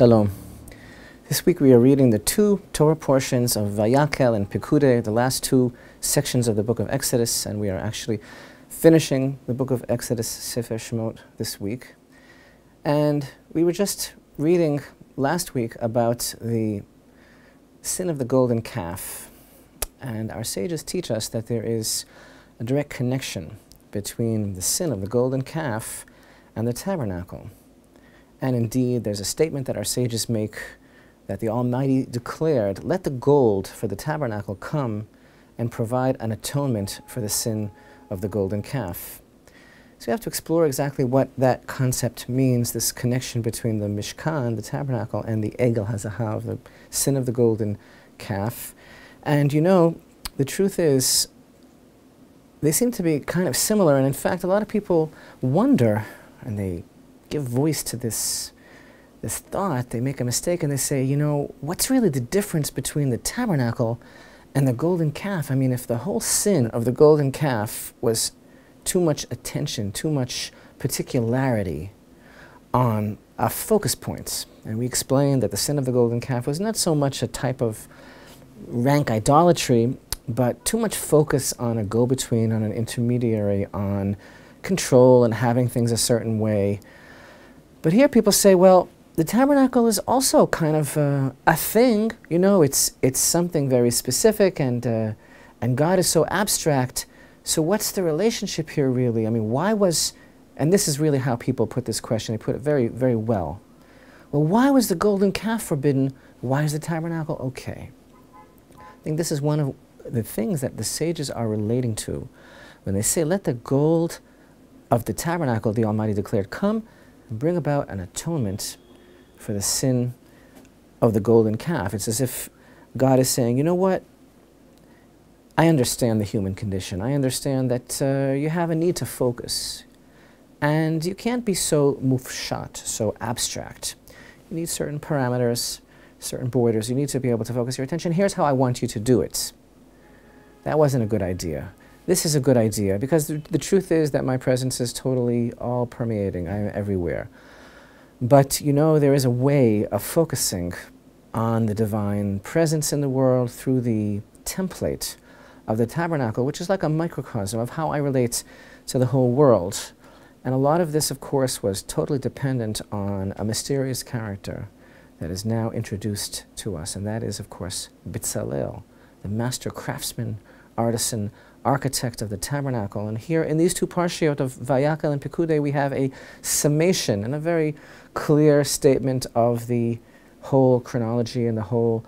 Shalom. This week we are reading the two Torah portions of Vayakhel and Pekudei, the last two sections of the book of Exodus, and we are actually finishing the book of Exodus, Sefer Shemot, this week. And we were just reading last week about the sin of the golden calf, and our sages teach us that there is a direct connection between the sin of the golden calf and the tabernacle. And indeed, there's a statement that our sages make that the Almighty declared, "Let the gold for the tabernacle come and provide an atonement for the sin of the golden calf." So we have to explore exactly what that concept means, this connection between the Mishkan, the tabernacle, and the Egel HaZahav, the sin of the golden calf. And you know, the truth is, they seem to be kind of similar, and in fact, a lot of people wonder, and they give voice to this thought. They make a mistake and they say, you know, what's really the difference between the tabernacle and the golden calf? I mean, if the whole sin of the golden calf was too much attention, too much particularity on our focus points, and we explained that the sin of the golden calf was not so much a type of rank idolatry, but too much focus on a go-between, on an intermediary, on control and having things a certain way. But here people say, well, the tabernacle is also kind of a thing. You know, it's something very specific, and God is so abstract. So what's the relationship here, really? I mean, why was, and this is really how people put this question, they put it very, very well. Well, why was the golden calf forbidden? Why is the tabernacle okay? I think this is one of the things that the sages are relating to when they say, let the gold of the tabernacle, the Almighty declared, come and bring about an atonement for the sin of the golden calf. It's as if God is saying, you know what? I understand the human condition. I understand that you have a need to focus. And you can't be so mufshat, so abstract. You need certain parameters, certain borders. You need to be able to focus your attention. Here's how I want you to do it. That wasn't a good idea. This is a good idea, because the truth is that my presence is totally all permeating. I am everywhere. But, you know, there is a way of focusing on the divine presence in the world through the template of the tabernacle, which is like a microcosm of how I relate to the whole world. And a lot of this, of course, was totally dependent on a mysterious character that is now introduced to us, and that is, of course, Bitzalel, the master craftsman, artisan, architect of the tabernacle. And here in these two parshiot of Vayakhel and Pekudei, we have a summation and a very clear statement of the whole chronology and the whole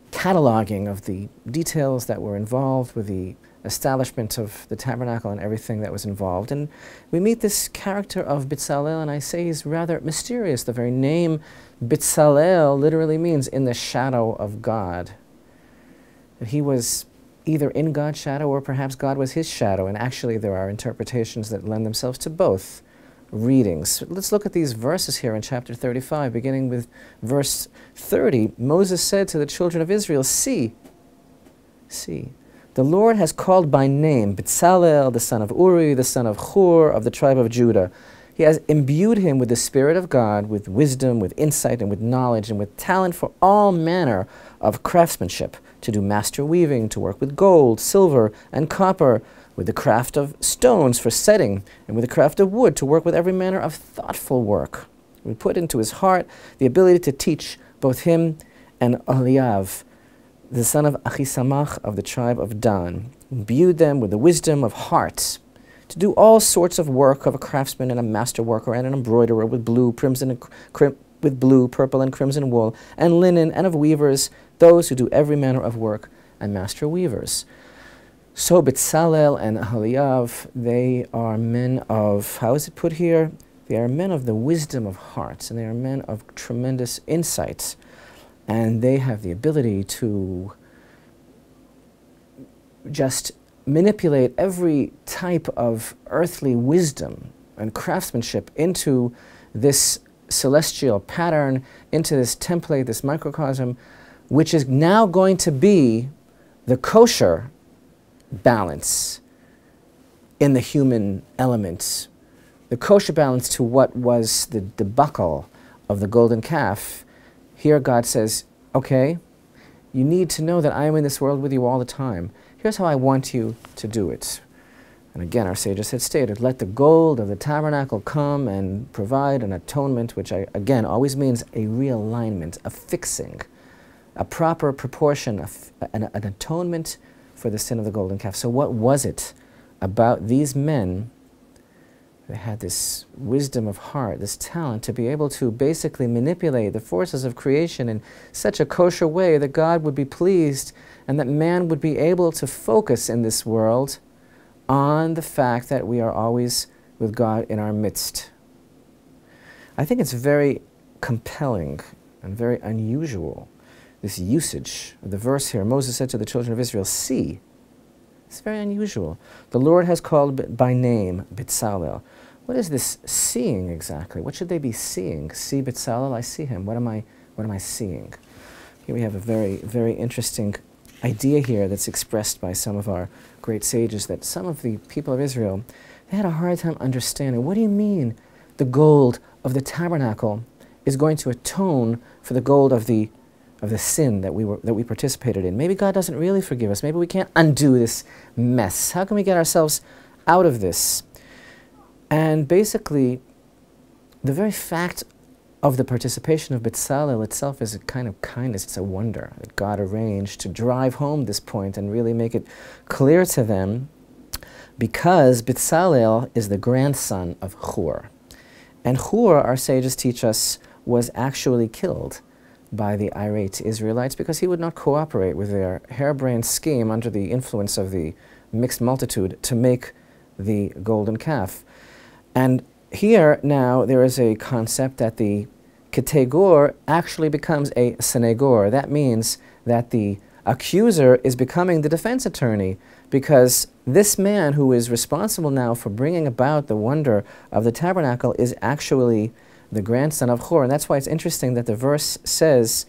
cataloging of the details that were involved with the establishment of the tabernacle and everything that was involved. And we meet this character of Bitzalel, and I say he's rather mysterious. The very name Bitzalel literally means in the shadow of God. That he was either in God's shadow or perhaps God was his shadow, and actually there are interpretations that lend themselves to both readings. Let's look at these verses here in chapter 35, beginning with verse 30. Moses said to the children of Israel, see, the Lord has called by name Bitzalel, the son of Uri, the son of Hur, of the tribe of Judah. He has imbued him with the Spirit of God, with wisdom, with insight, and with knowledge, and with talent for all manner of craftsmanship, to do master weaving, to work with gold, silver, and copper, with the craft of stones for setting, and with the craft of wood, to work with every manner of thoughtful work. We put into his heart the ability to teach both him and Eliav, the son of Achisamach of the tribe of Dan, imbued them with the wisdom of heart, to do all sorts of work of a craftsman and a master worker and an embroiderer with blue, purple, and crimson wool, and linen, and of weavers, those who do every manner of work, and master weavers. So Bitzalel and Aholiav, they are men of, how is it put here? They are men of the wisdom of hearts, and they are men of tremendous insights, and they have the ability to just manipulate every type of earthly wisdom and craftsmanship into this celestial pattern, into this template, this microcosm, which is now going to be the kosher balance in the human elements, the kosher balance to what was the debacle of the golden calf here God says, okay, you need to know that I am in this world with you all the time. Here's how I want you to do it. And again, our sages had stated, let the gold of the tabernacle come and provide an atonement, which again always means a realignment, a fixing, a proper proportion, an atonement for the sin of the golden calf. So what was it about these men? They had this wisdom of heart, this talent to be able to basically manipulate the forces of creation in such a kosher way that God would be pleased and that man would be able to focus in this world on the fact that we are always with God in our midst. I think it's very compelling and very unusual, this usage of the verse here. Moses said to the children of Israel, see. It's very unusual. The Lord has called by name B'Tzalel. What is this seeing exactly? What should they be seeing? See B'Tzalel, I see him. What am I seeing? Here we have a very, very interesting idea here that's expressed by some of our great sages, that some of the people of Israel, they had a hard time understanding. What do you mean the gold of the tabernacle is going to atone for the gold of the sin that we participated in? Maybe God doesn't really forgive us. Maybe we can't undo this mess. How can we get ourselves out of this? And basically, the very fact of the participation of B'Tzalel itself is a kind of kindness. It's a wonder that God arranged to drive home this point and really make it clear to them, because B'Tzalel is the grandson of Hur. And Hur, our sages teach us, was actually killed by the irate Israelites because he would not cooperate with their harebrained scheme under the influence of the mixed multitude to make the golden calf. And here now there is a concept that the Ketegor actually becomes a Senegor. That means that the accuser is becoming the defense attorney, because this man who is responsible now for bringing about the wonder of the tabernacle is actually the grandson of Hur. And that's why it's interesting that the verse says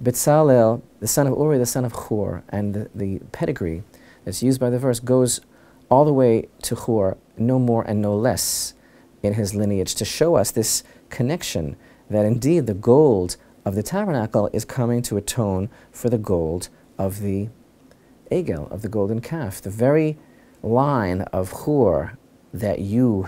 B'Tzalel, the son of Uri, the son of Hur, and the pedigree that's used by the verse goes all the way to Hur, no more and no less in his lineage, to show us this connection that indeed the gold of the tabernacle is coming to atone for the gold of the egel, of the golden calf. The very line of Hur that you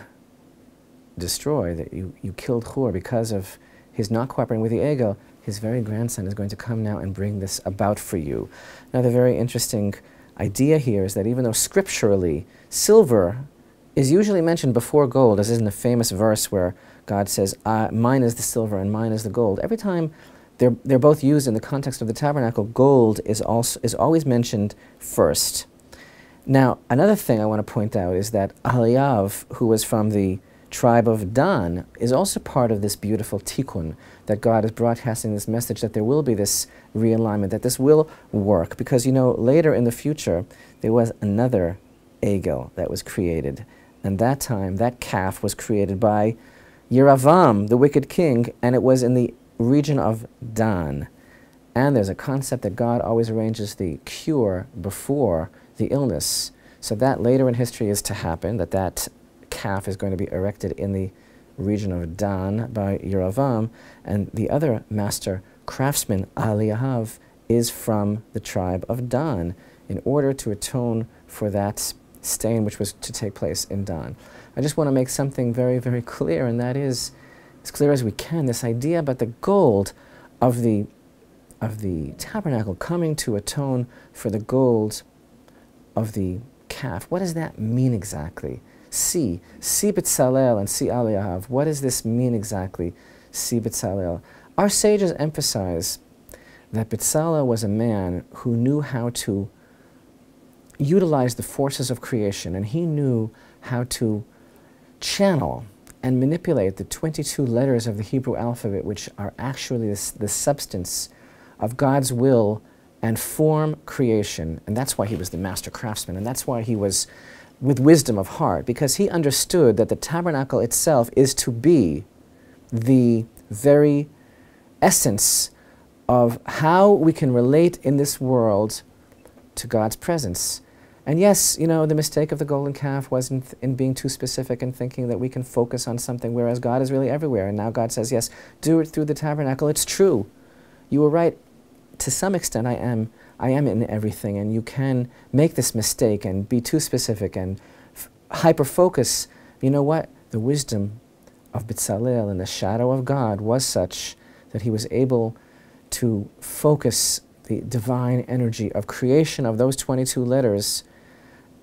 destroy, that you killed Hur because of his not cooperating with the egel, his very grandson is going to come now and bring this about for you. Now the very interesting idea here is that even though scripturally silver is usually mentioned before gold, as is in the famous verse where God says, mine is the silver and mine is the gold. Every time they're both used in the context of the tabernacle, gold is always mentioned first. Now, another thing I want to point out is that Ahaliav, who was from the tribe of Dan, is also part of this beautiful tikkun, that God is broadcasting this message that there will be this realignment, that this will work. Because, you know, later in the future, there was another egel that was created. And that time, that calf was created by Yeravam, the wicked king, and it was in the region of Dan. And there's a concept that God always arranges the cure before the illness. So that later in history is to happen, that calf is going to be erected in the region of Dan by Yeravam, and the other master craftsman, Ahaliav, is from the tribe of Dan, in order to atone for that stain which was to take place in Dan. I just want to make something very, very clear, and that is, as clear as we can, this idea about the gold of the tabernacle coming to atone for the gold of the calf. What does that mean exactly? See B'Tzalel and see Ahaliav. What does this mean exactly? See B'Tzalel. Our sages emphasize that B'Tzalel was a man who knew how to utilize the forces of creation, and he knew how to channel and manipulate the 22 letters of the Hebrew alphabet, which are actually the substance of God's will and form creation. And that's why he was the master craftsman, and that's why he was with wisdom of heart, because he understood that the tabernacle itself is to be the very essence of how we can relate in this world to God's presence. And yes, you know, the mistake of the golden calf wasn't in being too specific and thinking that we can focus on something, whereas God is really everywhere. And now God says, yes, do it through the tabernacle. It's true. you were right. To some extent, I am in everything, and you can make this mistake and be too specific and hyper-focus. You know what? The wisdom of B'Tzalel and the shadow of God was such that he was able to focus the divine energy of creation of those 22 letters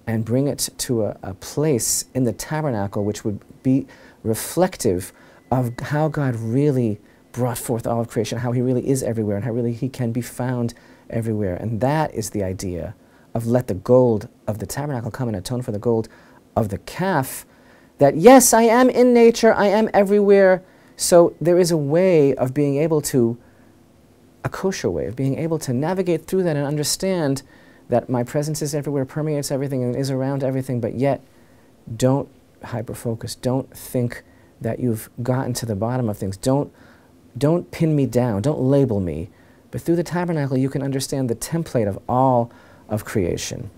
and bring it to a place in the tabernacle which would be reflective of how God really brought forth all of creation, how he really is everywhere, and how really he can be found everywhere. And that is the idea of let the gold of the tabernacle come and atone for the gold of the calf, that yes, I am in nature, I am everywhere, so there is a way of being able to, a kosher way of being able to navigate through that and understand that my presence is everywhere, permeates everything, and is around everything, but yet don't hyper-focus. Don't think that you've gotten to the bottom of things. Don't pin me down. Don't label me. But through the tabernacle, you can understand the template of all of creation.